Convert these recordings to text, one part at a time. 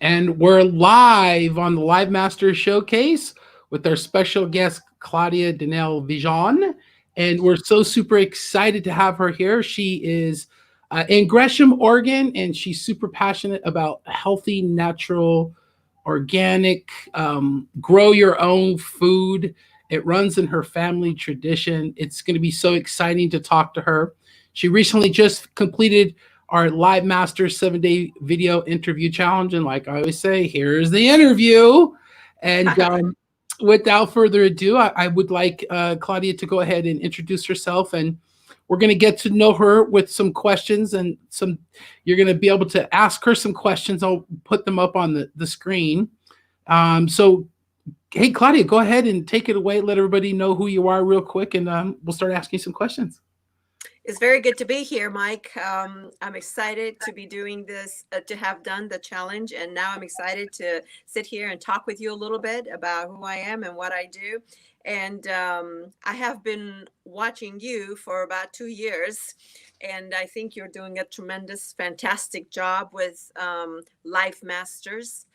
And we're live on the Live Master Showcase with our special guest, Claudia Danelle Vijon. And we're so super excited to have her here. She is in Gresham, Oregon, and she's super passionate about healthy, natural, organic, grow your own food. It runs in her family tradition. It's going to be so exciting to talk to her. She recently just completed our Live Master 7-day video interview challenge. And like I always say, here's the interview. And without further ado, I would like Claudia to go ahead and introduce herself. And we're going to get to know her with some questions and some, you're going to be able to ask her some questions. I'll put them up on the screen. So, hey, Claudia, go ahead and take it away. Let everybody know who you are real quick, and we'll start asking some questions. It's very good to be here, Mike. I'm excited to be doing this, to have done the challenge. And now I'm excited to sit here and talk with you a little bit about who I am and what I do. And I have been watching you for about 2 years. And I think you're doing a tremendous, fantastic job with Life Masters.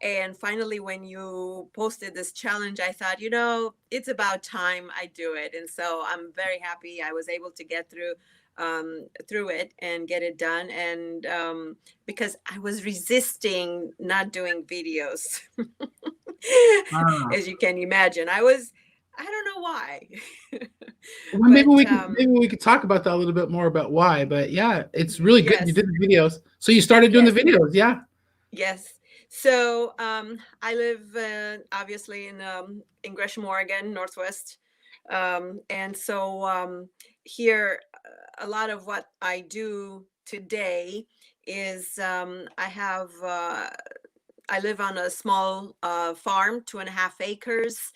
And finally, when you posted this challenge, I thought, it's about time I do it. And so I'm very happy I was able to get through it and get it done. And because I was resisting not doing videos, Ah. as you can imagine, I don't know why. Well, maybe But we could talk about that a little bit more about why. But yeah, it's really good. You yes, did the videos, so you started doing the yes. videos. Yeah. Yes. So I live obviously in Gresham, Oregon, Northwest, and so here a lot of what I do today is I live on a small farm, 2.5 acres.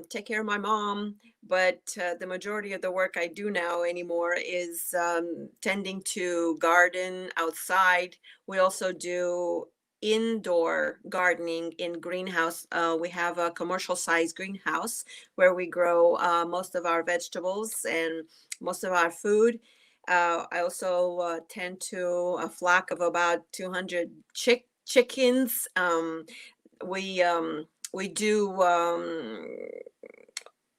Take care of my mom, but the majority of the work I do now anymore is tending to garden outside. We also do indoor gardening in greenhouse. We have a commercial size greenhouse where we grow most of our vegetables and most of our food. I also tend to a flock of about 200 chickens. We we do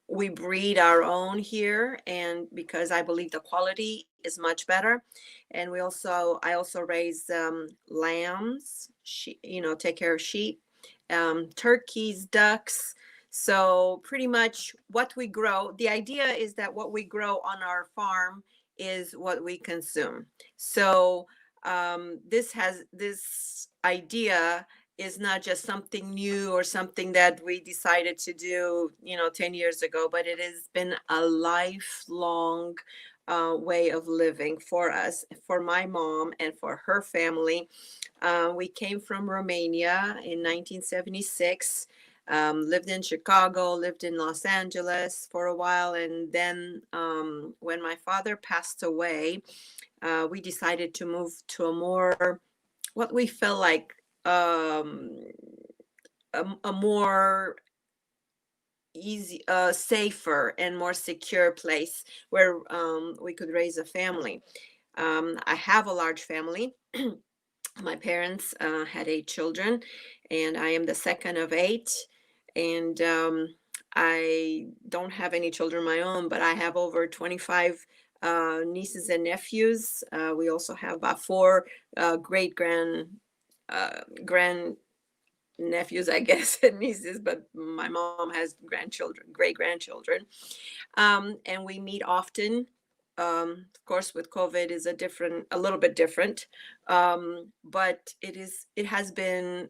we breed our own here, and because I believe the quality is much better. And I also raise lambs, take care of sheep, turkeys, ducks. So pretty much what we grow, the idea is that what we grow on our farm is what we consume. So this idea is not just something new or something that we decided to do 10 years ago, but it has been a lifelong way of living for us, for my mom and for her family. We came from Romania in 1976, lived in Chicago, lived in Los Angeles for a while, and then when my father passed away, we decided to move to a more, what we felt like, a more easy, safer and more secure place where we could raise a family. I have a large family. My parents had 8 children, and I am the second of 8. And I don't have any children of my own, but I have over 25 nieces and nephews. We also have about 4 great grand nephews, I guess, and nieces, but my mom has grandchildren, great grandchildren. And we meet often. Of course, with COVID is a little bit different, but it has been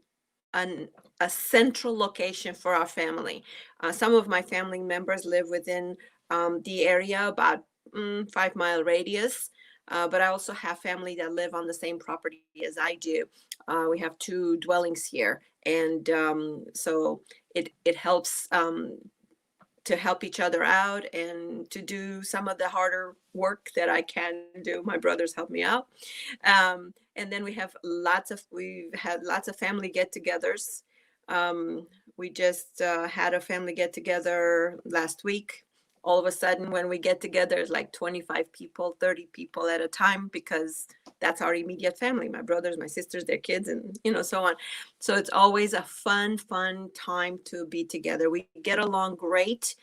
a central location for our family. Some of my family members live within the area, about 5-mile radius. But I also have family that live on the same property as I do. We have 2 dwellings here, and so it helps to help each other out and to do some of the harder work that I can do. My brothers help me out. And then we've had lots of family get-togethers. We just had a family get-together last week. all of a sudden when we get together, it's like 25 people, 30 people at a time, because that's our immediate family, my brothers, my sisters, their kids, and so on. So it's always a fun time to be together. We get along great.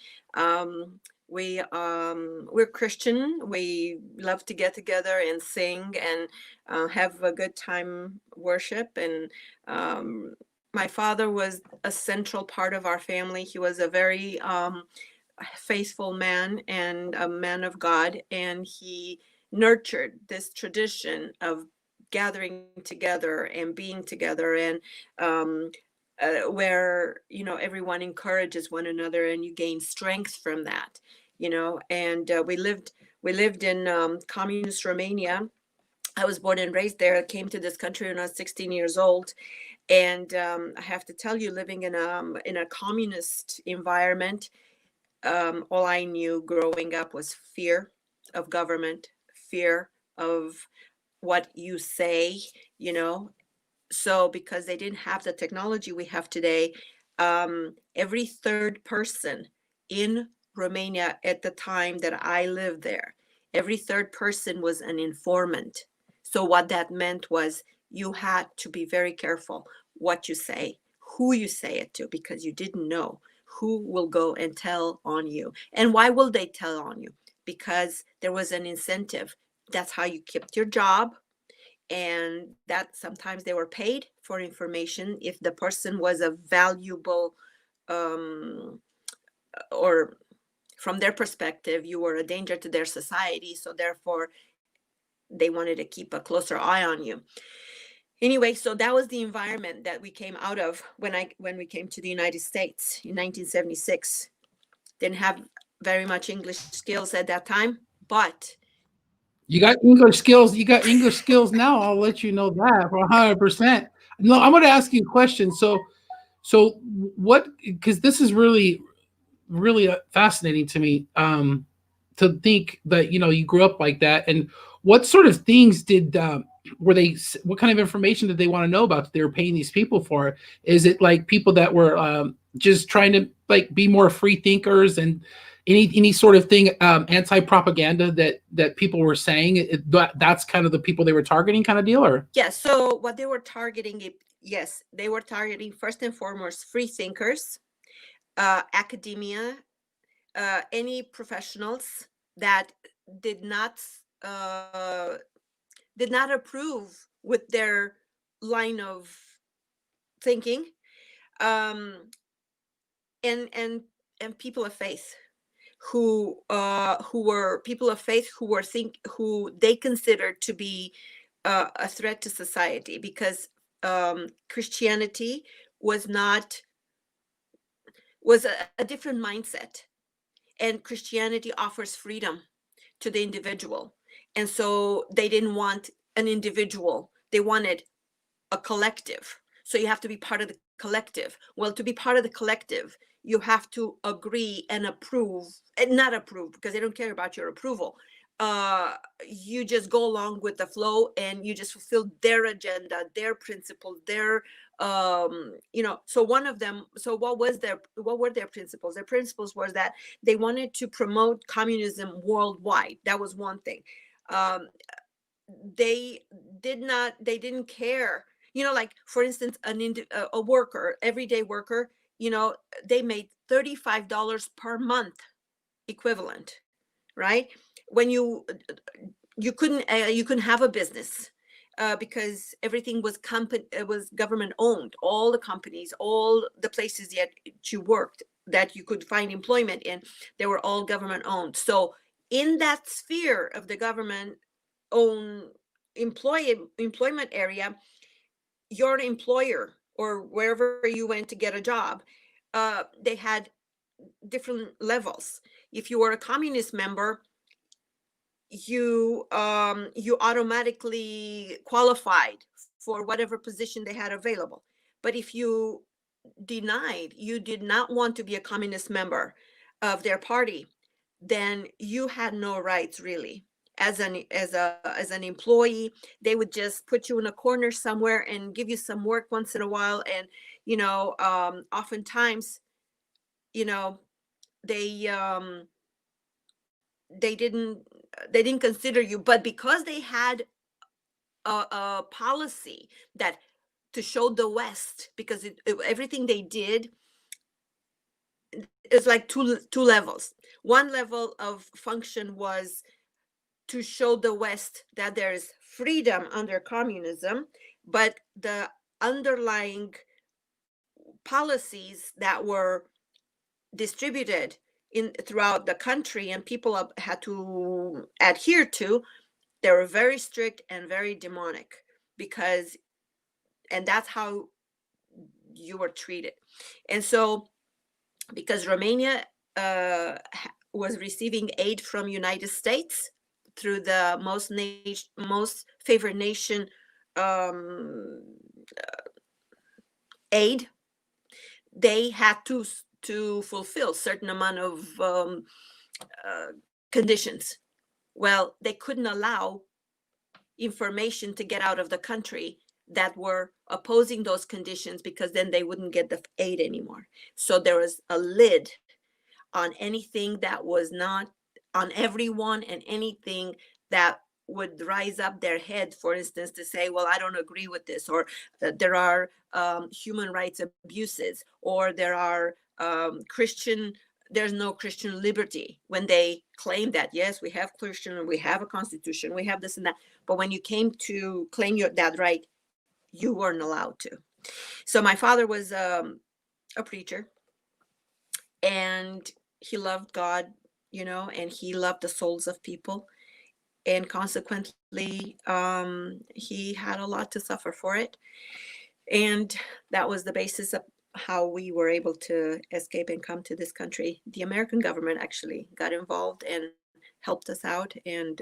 We're Christian. We love to get together and sing and have a good time, worship. And my father was a central part of our family. He was a very faithful man and a man of God, and he nurtured this tradition of gathering together and being together, and um, where everyone encourages one another, and you gain strength from that. And we lived in communist Romania. I was born and raised there. I came to this country when I was 16 years old, and I have to tell you, living in a communist environment, all I knew growing up was fear of government, fear of what you say, you know. So, because they didn't have the technology we have today, every third person in Romania at the time that I lived there, every third person was an informant. So, what that meant was you had to be very careful what you say, who you say it to, because you didn't know who will go and tell on you. And why will they tell on you? Because there was an incentive. That's how you kept your job, and that sometimes they were paid for information if the person was a valuable, um, or from their perspective you were a danger to their society, so therefore they wanted to keep a closer eye on you. Anyway, so that was the environment that we came out of when we came to the United States in 1976. Didn't have very much English skills at that time, but You got English skills. You got English skills now. I'll let you know that for 100%. No, I'm going to ask you a question. So what? Because this is really fascinating to me. To think that you grew up like that, and what sort of things did were they? What kind of information did they want to know about that they were paying these people for? Is it like people that were just trying to like be more free thinkers and any sort of thing, anti propaganda that people were saying? That's kind of the people they were targeting, kind of deal, or yeah, so what they were targeting, yes, they were targeting first and foremost free thinkers, academia, any professionals that did not uh, did not approve with their line of thinking, um, and people of faith, who were people of faith, who they considered to be a threat to society, because Christianity was not was a different mindset, and Christianity offers freedom to the individual. And so they didn't want an individual, they wanted a collective. So you have to be part of the collective. Well, to be part of the collective, you have to agree and approve, and not approve because they don't care about your approval. You just go along with the flow, and you just fulfill their agenda, their principles, their so one of them, so what were their principles? Their principles was that they wanted to promote communism worldwide. That was one thing. um, they they didn't care, like for instance, a worker, everyday worker, they made $35 per month equivalent, right? When you couldn't have a business, because everything was company, it was government owned. All the companies, all the places that you worked, that you could find employment in, they were all government owned. So in that sphere of the government own employment area, your employer, or wherever you went to get a job, they had different levels. If you were a communist member, you automatically qualified for whatever position they had available. But if you did not want to be a communist member of their party, then you had no rights really. As an employee, they would just put you in a corner somewhere and give you some work once in a while. And oftentimes, you know they they didn't they didn't consider you. But because they had a policy that to show the West, because everything they did is like two levels. One level of function was to show the West that there is freedom under communism, but the underlying policies that were distributed in throughout the country and people had to adhere to, they were very strict and very demonic, because and that's how you were treated. And so because Romania was receiving aid from United States through the most favored nation um, aid, they had to fulfill certain amount of uh, conditions. Well, they couldn't allow information to get out of the country that were opposing those conditions, because then they wouldn't get the aid anymore. So there was a lid on anything that was not, on everyone and anything that would rise up their head, for instance, to say, well, I don't agree with this, or there are human rights abuses, or there are Christian, there's no Christian liberty, when they claim that, yes, we have Christian, we have a constitution, we have this and that. But when you came to claim that right, you weren't allowed to. So my father was a preacher, and he loved God, and he loved the souls of people. And consequently, he had a lot to suffer for it. And that was the basis of how we were able to escape and come to this country. The American government actually got involved and helped us out. And,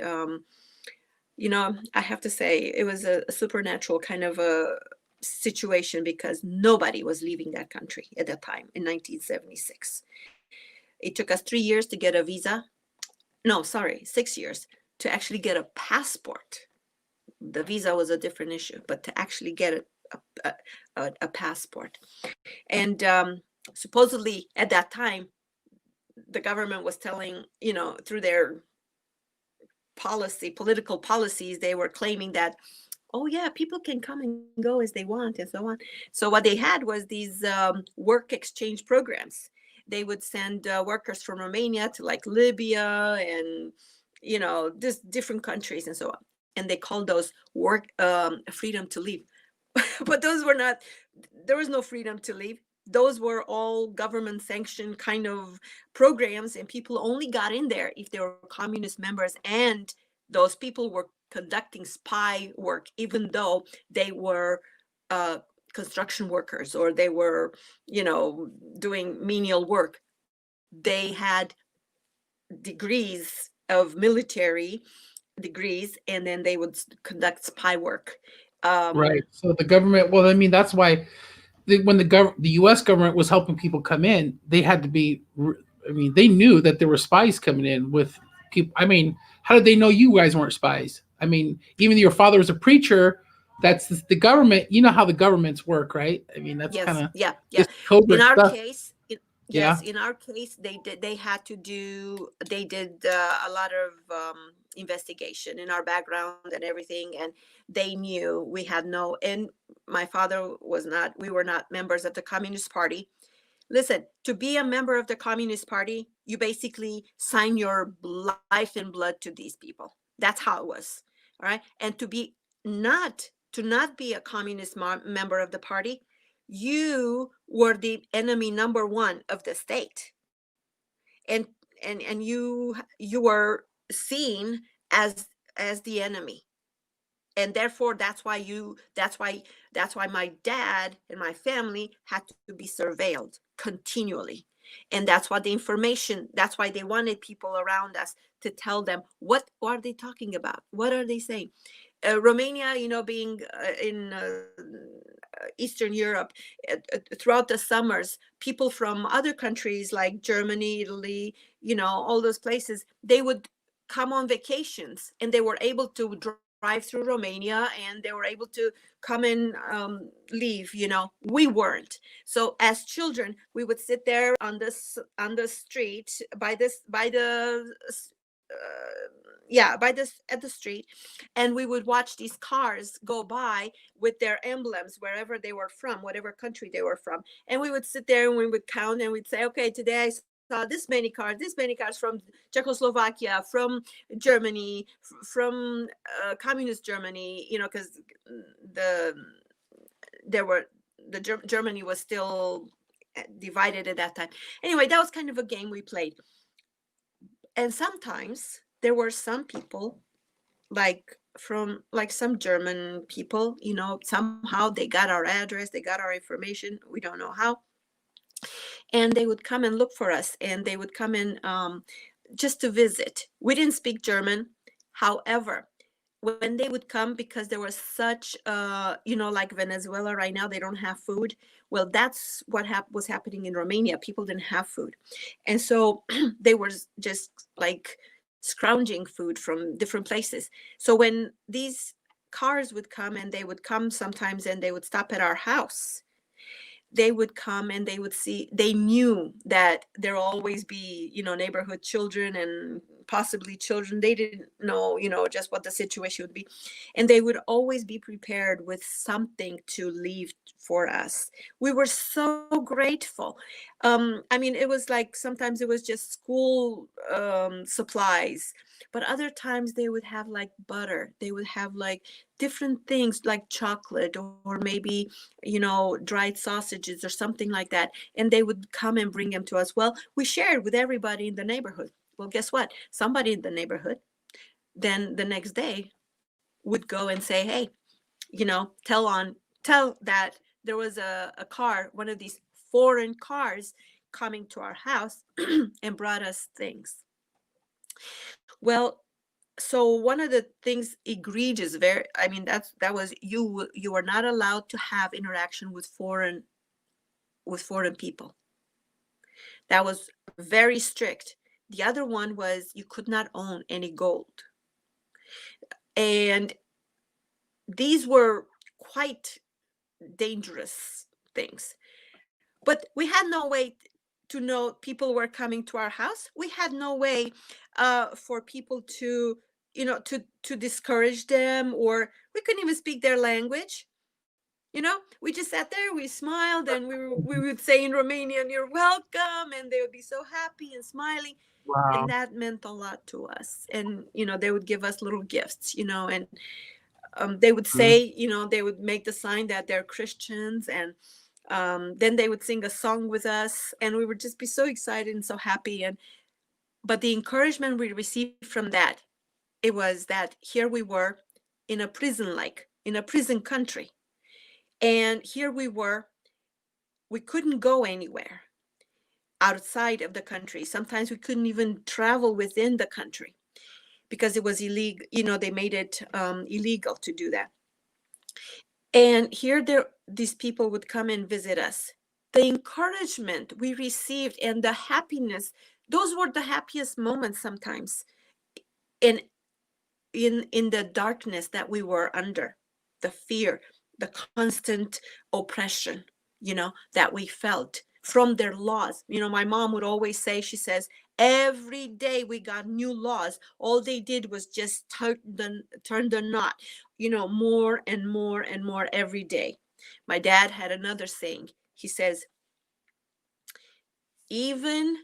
I have to say, it was a supernatural kind of a situation, because nobody was leaving that country at that time in 1976. It took us 3 years to get a visa. No, sorry, 6 years to actually get a passport. The visa was a different issue, but to actually get a passport. And supposedly at that time, the government was telling, through their political policies, they were claiming that, oh yeah, people can come and go as they want and so on. So what they had was these work exchange programs. They would send workers from Romania to like Libya and just different countries and so on. And they called those work freedom to leave. But those were not, there was no freedom to leave. Those were all government sanctioned kind of programs, and people only got in there if they were communist members, and those people were conducting spy work, even though they were construction workers, or they were doing menial work. They had degrees of military degrees, and then they would conduct spy work. Right. So the government, well, I mean, that's why when the U.S. government was helping people come in, they had to be. I mean, they knew that there were spies coming in with people. I mean, how did they know you guys weren't spies? I mean, even though your father was a preacher, that's the government. You know how the governments work, right? I mean, that's kind Yes, of yeah, yeah. just In covert our stuff. case, Yeah. yes, in our case, they had to do, they did a lot of investigation in our background and everything, and they knew we had no. And my father was not. We were not members of the Communist Party. Listen, to be a member of the Communist Party, you basically sign your life and blood to these people. That's how it was. All right. And to not be a communist member of the party, you were the enemy number one of the state. And you were seen as the enemy. And therefore that's why my dad and my family had to be surveilled continually. And that's why they wanted people around us to tell them, what are they talking about, what are they saying. Romania, being in Eastern Europe, throughout the summers, people from other countries like Germany, Italy, all those places, they would come on vacations, and they were able to drive through Romania, and they were able to come and leave. We weren't. So as children, we would sit there on the street by the yeah, by this at the street, and we would watch these cars go by with their emblems wherever they were from, whatever country they were from, and we would sit there and we would count and we'd say, okay, today I saw this many cars from Czechoslovakia, from Germany, from communist Germany, because the there were Germany was still divided at that time. Anyway, that was kind of a game we played. And sometimes there were some people, like from like some German people, somehow they got our address, they got our information, we don't know how, and they would come and look for us, and they would come in, just to visit. We didn't speak German. However, when they would come, because there was such, like Venezuela right now, they don't have food. Well, that's what was happening in Romania. People didn't have food. And so they were just like scrounging food from different places. So when these cars would come, and they would come sometimes, and they would stop at our house, they would come and they would see, they knew that there'll always be, neighborhood children and possibly children. They didn't know, just what the situation would be. And they would always be prepared with something to leave for us. We were so grateful. I mean, it was like sometimes it was just school supplies, but other times they would have like butter. They would have like different things like chocolate, or maybe dried sausages or something like that, and they would come and bring them to us. Well, we shared with everybody in the neighborhood. Well, guess what? Somebody in the neighborhood then the next day would go and say, hey, tell that there was a car, one of these foreign cars, coming to our house and brought us things. Well, so one of the things egregious, very, I mean, that was, you were not allowed to have interaction with foreign people. That was very strict. The other one was you could not own any gold. And these were quite dangerous things. But we had no way to know people were coming to our house. We had no way for people to, to discourage them, or we couldn't even speak their language. We just sat there, we smiled, and we would say in Romanian, "You're welcome," and they would be so happy and smiling, and Wow. that meant a lot to us. And they would give us little gifts, and they would Mhm. say, they would make the sign that they're Christians, and then they would sing a song with us, and we would just be so excited and so happy. And but the encouragement we received from that, it was that here we were in a prison, like in a prison country, and here we were, we couldn't go anywhere outside of the country. Sometimes we couldn't even travel within the country because it was illegal. They made it illegal to do that. And here these people would come and visit us. The encouragement we received and the happiness, those were the happiest moments sometimes. And in the darkness that we were under, the fear, the constant oppression, that we felt from their laws. My mom would always say, she says, every day we got new laws. All they did was just turn the knot, more and more and more every day. My dad had another saying. He says, even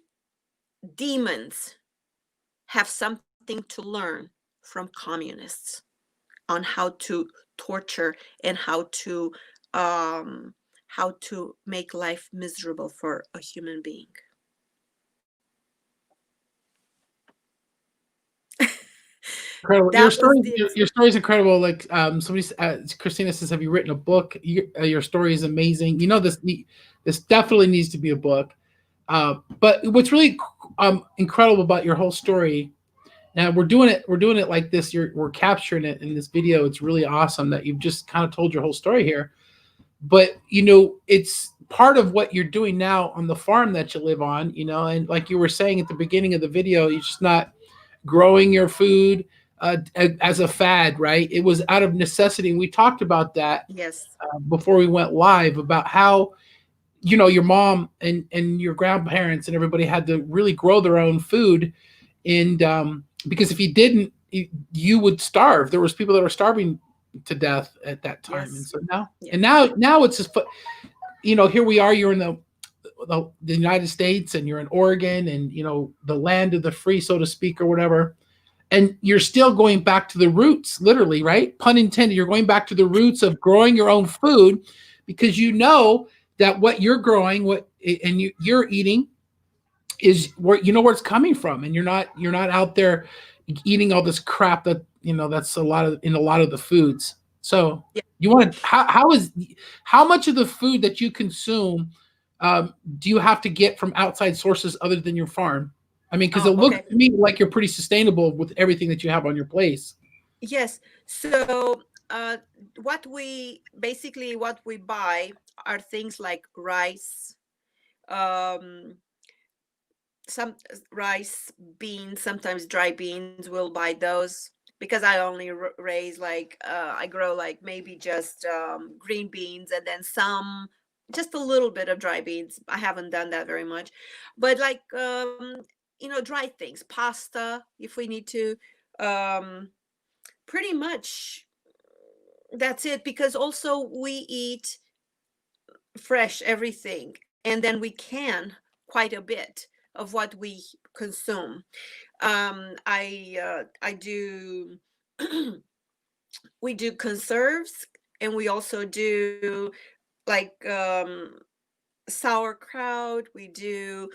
demons have something to learn from communists on how to torture and how to make life miserable for a human being. Incredible. That was the Your story is incredible. Like somebody, Christina says, have you written a book? Your story is amazing. This definitely needs to be a book. But what's really incredible about your whole story, and we're doing it like this. We're capturing it in this video. It's really awesome that you've just kind of told your whole story here. But it's part of what you're doing now on the farm that you live on. And like you were saying at the beginning of the video, you're just not growing your food as a fad, right? It was out of necessity. And we talked about that yes, before we went live about how your mom and your grandparents and everybody had to really grow their own food, and because if you didn't, you would starve. There was people that were starving to death at that time, and Yes. so now, Yeah. and now it's just, here we are. You're in the United States, and you're in Oregon, and the land of the free, so to speak, or whatever. And you're still going back to the roots, literally, right? Pun intended. You're going back to the roots of growing your own food, because you know that what you're growing, what and you're eating, is where where it's coming from, and you're not out there eating all this crap that that's a lot of in a lot of the foods. So Yeah. you want to how much of the food that you consume, do you have to get from outside sources other than your farm? I mean, because it Oh, looks okay. to me like you're pretty sustainable with everything that you have on your place. Yes. So, what we buy are things like rice, um, some rice, beans, sometimes dry beans. We'll buy those because I only raise like I grow like maybe just green beans and then some, just a little bit of dry beans. I haven't done that very much, but like dry things, pasta if we need to. Um, Pretty much that's it, because also we eat fresh everything, and then we can quite a bit of what we consume. I do we do conserves, and we also do like sauerkraut. We do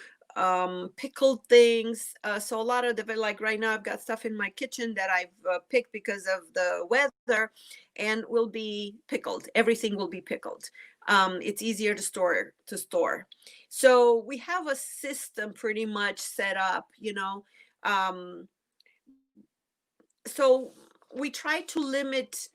pickled things. So a lot of the, like right now I've got stuff in my kitchen that I've picked because of the weather, and will be pickled. Everything will be pickled. It's easier to store. So we have a system pretty much set up, um, so we try to limit.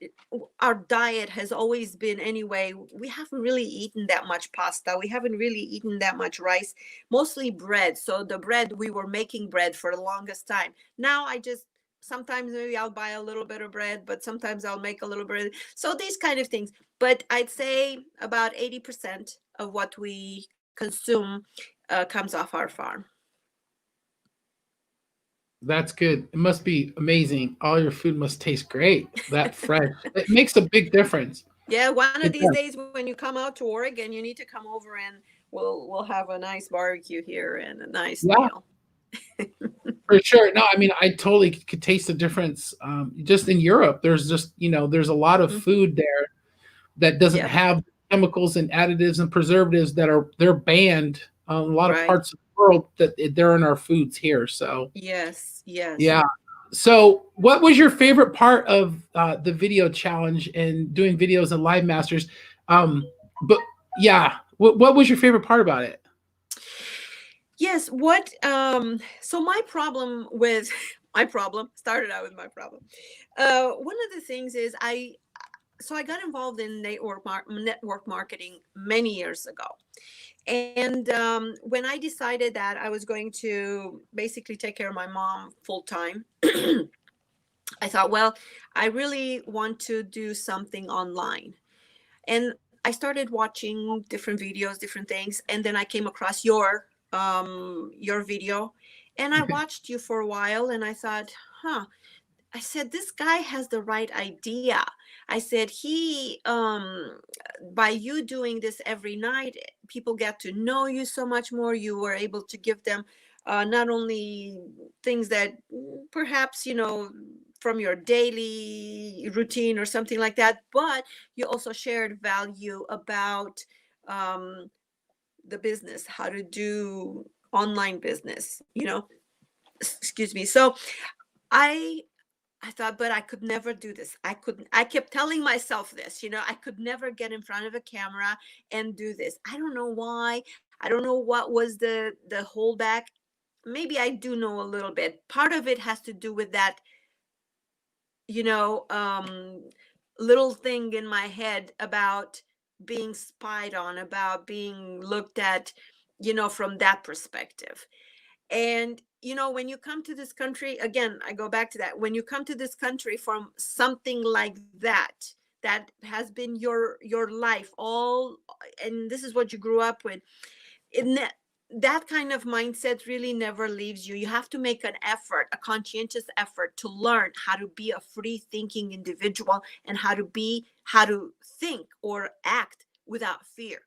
Our diet has always been, anyway, we haven't really eaten that much pasta, we haven't really eaten that much rice, mostly bread. So the bread, we were making bread for the longest time. Now I just, sometimes maybe I'll buy a little bit of bread, but sometimes I'll make a little bread. So these kind of things. But I'd say about 80% of what we consume comes off our farm. That's good. It must be amazing. All your food must taste great. That fresh. It makes a big difference. Yeah, one of It these does. days when you come out to Oregon, you need to come over and we'll have a nice barbecue here and a nice Yeah, meal. for sure. No, I mean, I totally could taste the difference. Just in Europe, there's a lot of Mhm. food there that doesn't Yep. have chemicals and additives and preservatives they're banned in a lot of Right. parts of the world, that they're in our foods here. So Yes. Yes. yeah. So what was your favorite part of the video challenge and doing videos and live masters? But yeah, what was your favorite part about it? Yes. So my problem with my problem started out with my problem. One of the things is I got involved in network marketing many years ago. And when I decided that I was going to basically take care of my mom full time, I thought, well, I really want to do something online. And I started watching different videos, different things, and then I came across your video, and I watched you for a while, and I thought, huh, I said, this guy has the right idea. I said, by you doing this every night, people get to know you so much more. You were able to give them not only things that perhaps, from your daily routine or something like that, but you also shared value about um, the business, how to do online business, excuse me. So I I thought, but I could never do this. I couldn't. I kept telling myself this, I could never get in front of a camera and do this. I don't know why. I don't know what was the holdback. Maybe I do know a little bit. Part of it has to do with that, you know, um, little thing in my head about being spied on, about being looked at, from that perspective. And when you come to this country, again, I go back to that. When you come to this country from something like that has been your life all, and this is what you grew up with, that kind of mindset really never leaves you. You have to make an effort, a conscientious effort, to learn how to be a free thinking individual, and how to think or act without fear.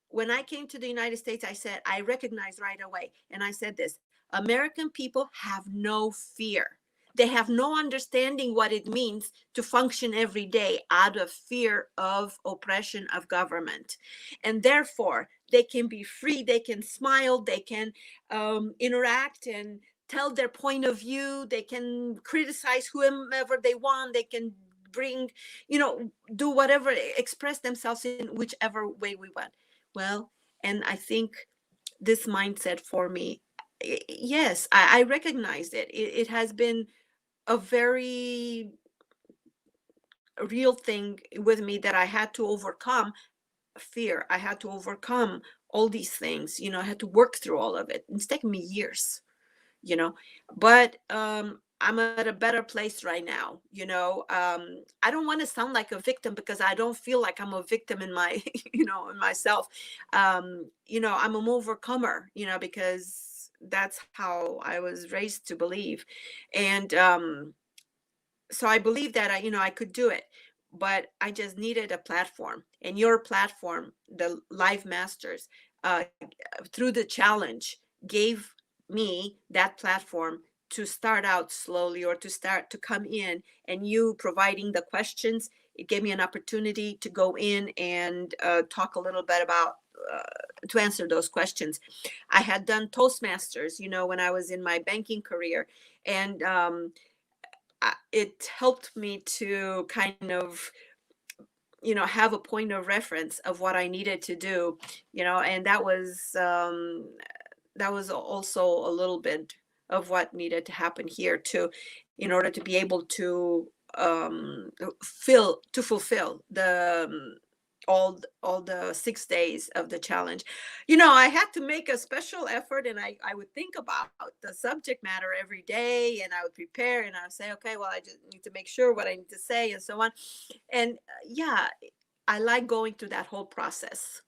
When I came to the United States, I said, I recognized right away, and I said this: American people have no fear. They have no understanding what it means to function every day out of fear of oppression of government. And therefore, they can be free, they can smile, they can interact and tell their point of view, they can criticize whomever they want, they can bring, do whatever, express themselves in whichever way we want. Well, and I think this mindset for me, yes, I recognize it. It has been a very real thing with me that I had to overcome fear. I had to overcome all these things. I had to work through all of it. It's taken me years, you know but I'm at a better place right now. I don't want to sound like a victim, because I don't feel like I'm a victim in my in myself. I'm an overcomer, because that's how I was raised to believe. And so I believe that I could do it, but I just needed a platform. And your platform, the Live Masters, through the challenge, gave me that platform to start out slowly, or to start to come in. And you providing the questions, it gave me an opportunity to go in and talk a little bit about, to answer those questions. I had done Toastmasters, when I was in my banking career. And it helped me to kind of have a point of reference of what I needed to do. And that was also a little bit of what needed to happen here too, in order to be able to fulfill the all the 6 days of the challenge. I had to make a special effort, and I would think about the subject matter every day, and I would prepare, and I would say, okay, well, I just need to make sure what I need to say, and so on. And yeah, I like going through that whole process.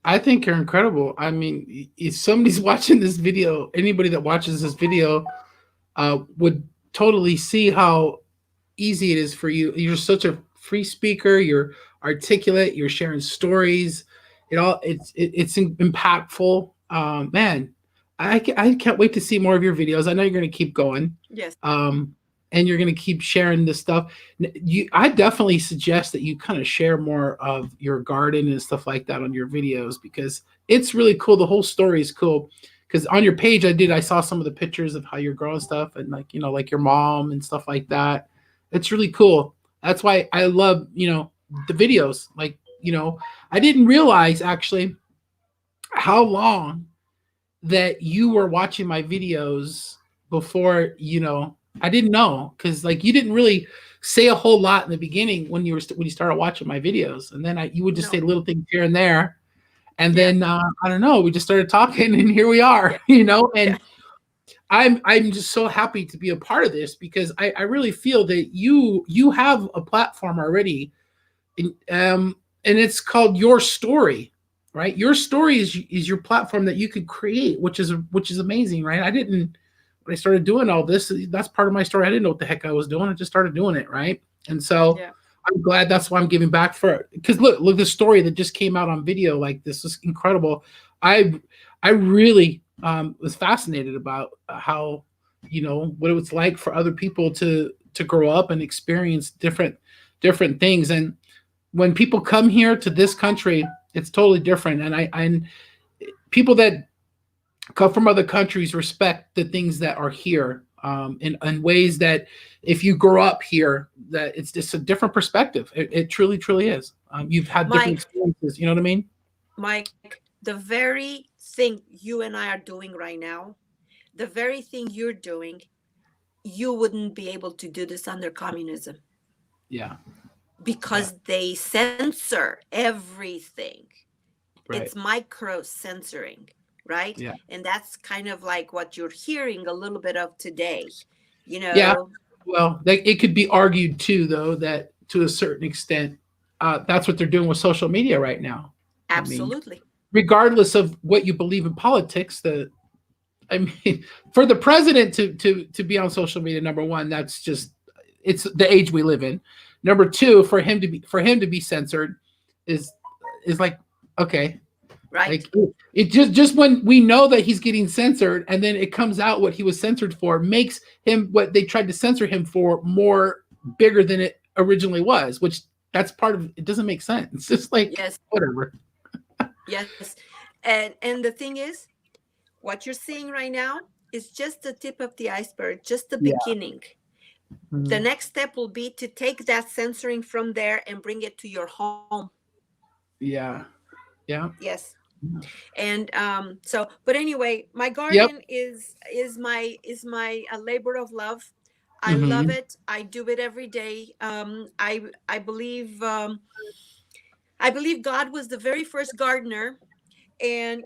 I think you're incredible. I mean, if somebody's watching this video, anybody that watches this video would totally see how easy it is for you. You're such a free speaker. You're articulate. You're sharing stories. It's impactful. Man, I can't wait to see more of your videos. I know you're going to keep going, Yes. um, and you're going to keep sharing this stuff. I definitely suggest that you kind of share more of your garden and stuff like that on your videos, because it's really cool. The whole story is cool. Because on your page, I saw some of the pictures of how you're growing stuff, and like your mom and stuff like that. It's really cool. That's why I love the videos. I didn't realize actually how long that you were watching my videos before. I didn't know, because you didn't really say a whole lot in the beginning when you started watching my videos, and then you would just say No. little things here and there, and Yeah. then I don't know, we just started talking, and here we Yeah. are. Yeah. And I'm just so happy to be a part of this, because I really feel that you have a platform already, and it's called Your Story, right? Your story is your platform that you could create, which is amazing, right? I didn't When I started doing all this, that's part of my story. I didn't know what the heck I was doing. I just started doing it, right? And so Yeah. I'm glad. That's why I'm giving back for it. Because look, the story that just came out on video, like, this is incredible. I really was fascinated about how what it was like for other people to grow up and experience different things. And when people come here to this country, it's totally different. And people that come from other countries respect the things that are here, in ways that, if you grow up here, that it's just a different perspective. It truly is. You've had different Mike, experiences. You know what I mean? Mike, the very thing you and I are doing right now, the very thing you're doing, you wouldn't be able to do this under communism, Yeah. Yeah. because they censor everything. It's Right. micro censoring, right? Yeah. And that's kind of like what you're hearing a little bit of today, you Yeah. know? Well, it could be argued too, though, that to a certain extent, that's what they're doing with social media right now. I mean, Absolutely. regardless of what you believe in politics, I mean, for the president to be on social media, number one, that's just it's the age we live in. Number two, for him to be censored is like okay, Right. like it just when we know that he's getting censored and then it comes out what he was censored for makes him what they tried to censor him for more bigger than it originally was, which that's part of it doesn't make sense. It's just like Yes. whatever. Yes. And the thing is, what you're seeing right now is just the tip of the iceberg, just the Yeah. beginning. The Mhm. next step will be to take that censoring from there and bring it to your home. Yeah. Yeah. Yes. And so, but anyway, my Yep. garden is my labor of love. I love Hmm. it. I do it every day. I believe God was the very first gardener, and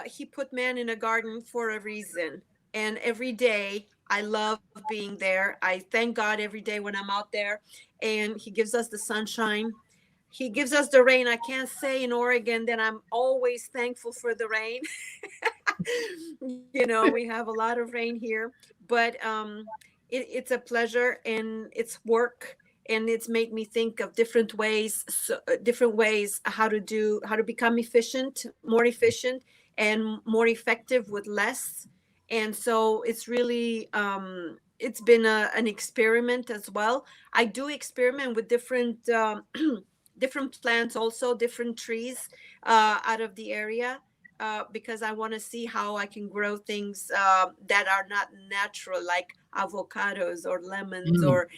he put man in a garden for a reason. And every day I love being there. I thank God every day when I'm out there, and he gives us the sunshine. He gives us the rain. I can't say in Oregon that I'm always thankful for the rain. We have a lot of rain here, but it's a pleasure, and it's work, and it's made me think of different ways, different ways how to become more efficient, and more effective with less. And so it's been an experiment as well. I do experiment with different different plants, also different trees out of the area, because I want to see how I can grow things that are not natural, like avocados or lemons Mm. or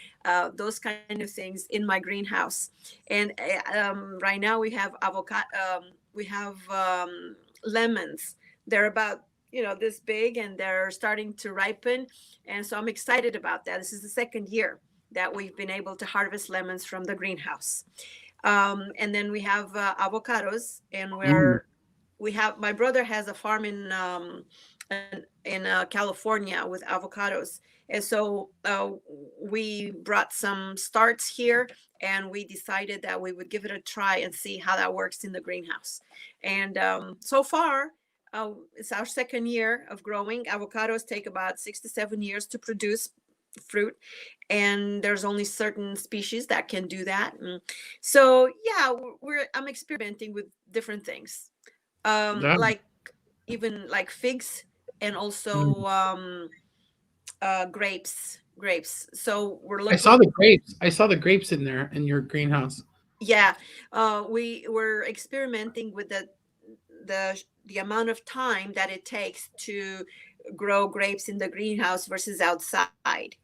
those kind of things in my greenhouse. And right now we have avocado, we have lemons. They're about this big, and they're starting to ripen, and so I'm excited about that. This is the second year that we've been able to harvest lemons from the greenhouse. And then we have avocados, and Mm. we have my brother has a farm in California with avocados, and so we brought some starts here, and we decided that we would give it a try and see how that works in the greenhouse. And so far, it's our second year of growing. Avocados take about 6 to 7 years to produce fruit, and there's only certain species that can do that. And so yeah, I'm experimenting with different things, Yeah. like even like figs, and Mm. also grapes. So we're I saw looking. the grapes. I saw the grapes in there in your greenhouse. Yeah, we were experimenting with the amount of time that it takes to grow grapes in the greenhouse versus outside,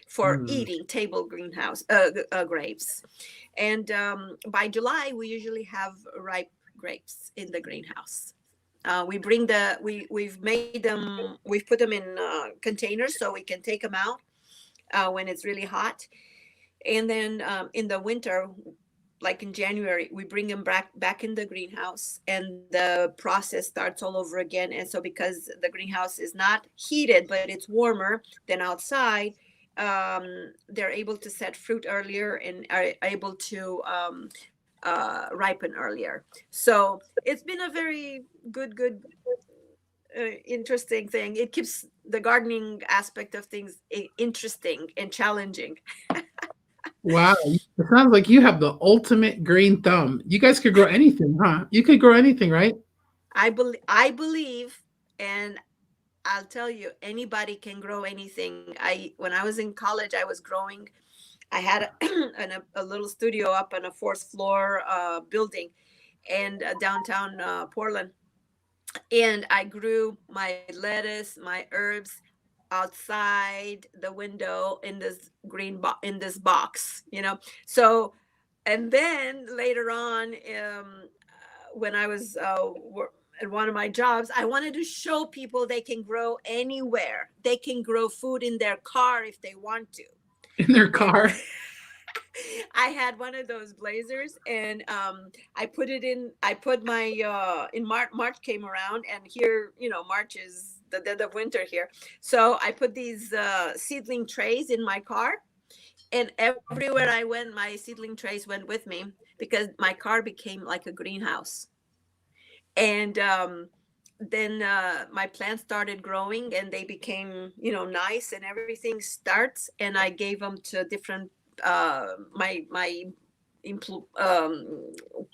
for Mm. eating table greenhouse grapes. And by July, we usually have ripe grapes in the greenhouse. We bring the we've put them in containers so we can take them out when it's really hot. And then in the winter, like in January, we bring them back in the greenhouse, and the process starts all over again. And so, because the greenhouse is not heated, but it's warmer than outside, they're able to set fruit earlier and are able to ripen earlier. So it's been a very good, interesting thing. It keeps the gardening aspect of things interesting and challenging. Wow, it sounds like you have the ultimate green thumb. You guys could grow anything, huh? You could grow anything, right? I believe, and I'll tell you, anybody can grow anything. When I was in college, I was growing. I had a little studio up on a fourth floor building, and downtown Portland, and I grew my lettuce, my herbs outside the window in this in this box. So, and then later on, when I was at one of my jobs, I wanted to show people they can grow anywhere. They can grow food in their car if they want to. In their And car. I had one of those blazers, and I put it in. I put my in March. March came around, and here, March is the dead of winter here. So I put these seedling trays in my car, and everywhere I went, my seedling trays went with me, because my car became like a greenhouse. And then my plants started growing and they became, nice, and everything starts. And I gave them to different my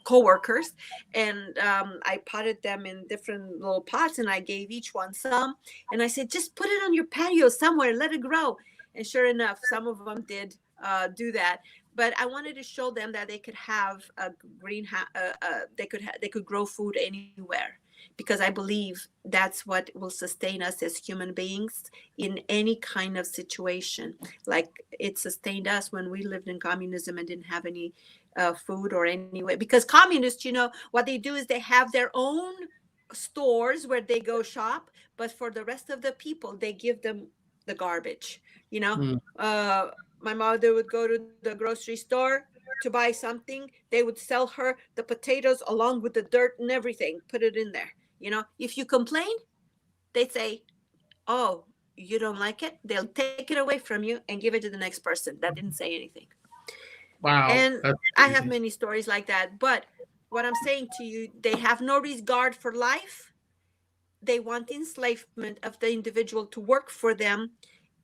co-workers, and I potted them in different little pots, and I gave each one some, and I said, just put it on your patio somewhere, let it grow. And sure enough, some of them did do that. But I wanted to show them that they could have a greenhouse. They could grow food anywhere, because I believe that's what will sustain us as human beings in any kind of situation. Like it sustained us when we lived in communism and didn't have any food or any way. Because communists, what they do is they have their own stores where they go shop, but for the rest of the people, they give them the garbage. You know, Mm. uh, my mother would go to the grocery store to buy something. They would sell her the potatoes along with the dirt and everything, put it in there. If you complain, they'd say, oh, you don't like it? They'll take it away from you and give it to the next person that didn't say anything. Wow, And that's I have crazy. many stories like that. But what I'm saying to you, they have no regard for life. They want enslavement of the individual to work for them.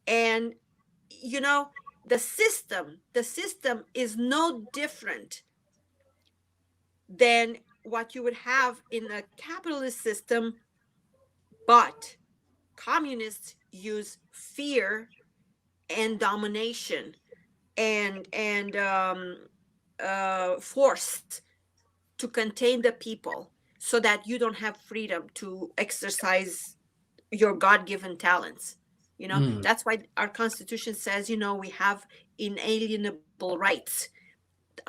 And, you know, the system is no different than what you would have in a capitalist system, but communists use fear and domination and force to contain the people, so that you don't have freedom to exercise your god-given talents. Mm. That's why our constitution says, we have inalienable rights,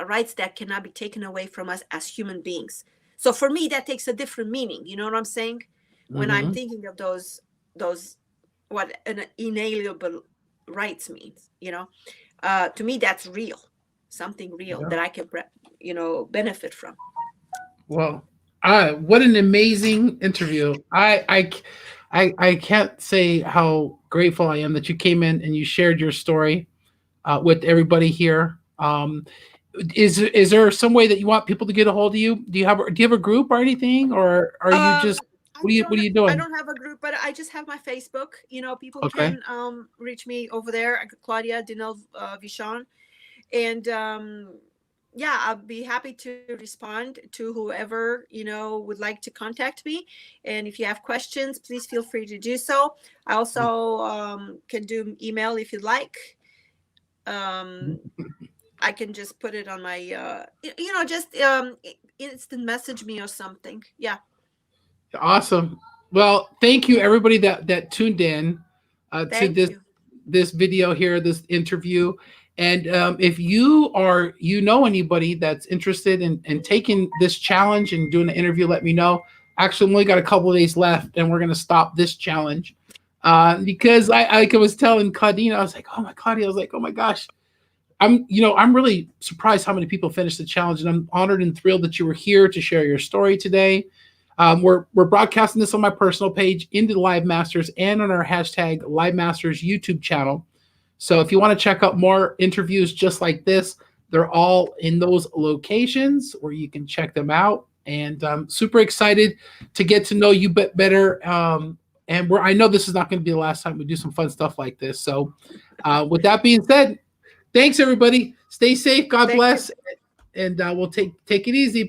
rights that cannot be taken away from us as human beings. So for me, that takes a different meaning. You know what I'm saying? When I'm Mm-hmm. thinking of those what an inalienable rights means. To me, that's real, something real Yeah. that I can benefit from. Well, what an amazing interview. I can't say how grateful I am that you came in and you shared your story with everybody here. Is there some way that you want people to get a hold of you? Do you have a group or anything, or are you just what are you I doing? don't have a group, but I just have my Facebook. People Okay. can reach me over there, Claudia Dinel Vichon. And yeah, I'll be happy to respond to whoever would like to contact me. And if you have questions, please feel free to do so. I also can do email if you'd like. I can just put it on my just instant message me or something. Yeah. Awesome. Well, thank you everybody that tuned in to Thank you. this video here, this interview. And if you know anybody that's interested in taking this challenge and doing an interview, let me know. Actually, we only got a couple of days left, and we're gonna stop this challenge because I was telling Claudine, I was like, oh my Claudia, I was like, oh my gosh, I'm really surprised how many people finished the challenge, and I'm honored and thrilled that you were here to share your story today. We're broadcasting this on my personal page, into the Live Masters, and on our hashtag Live Masters YouTube channel. So if you want to check out more interviews just like this, they're all in those locations where you can check them out. And I'm super excited to get to know you a bit better. And I know this is not going to be the last time we do some fun stuff like this. So with that being said, thanks everybody. Stay safe. God Thank you. bless. And we'll take it easy. Bye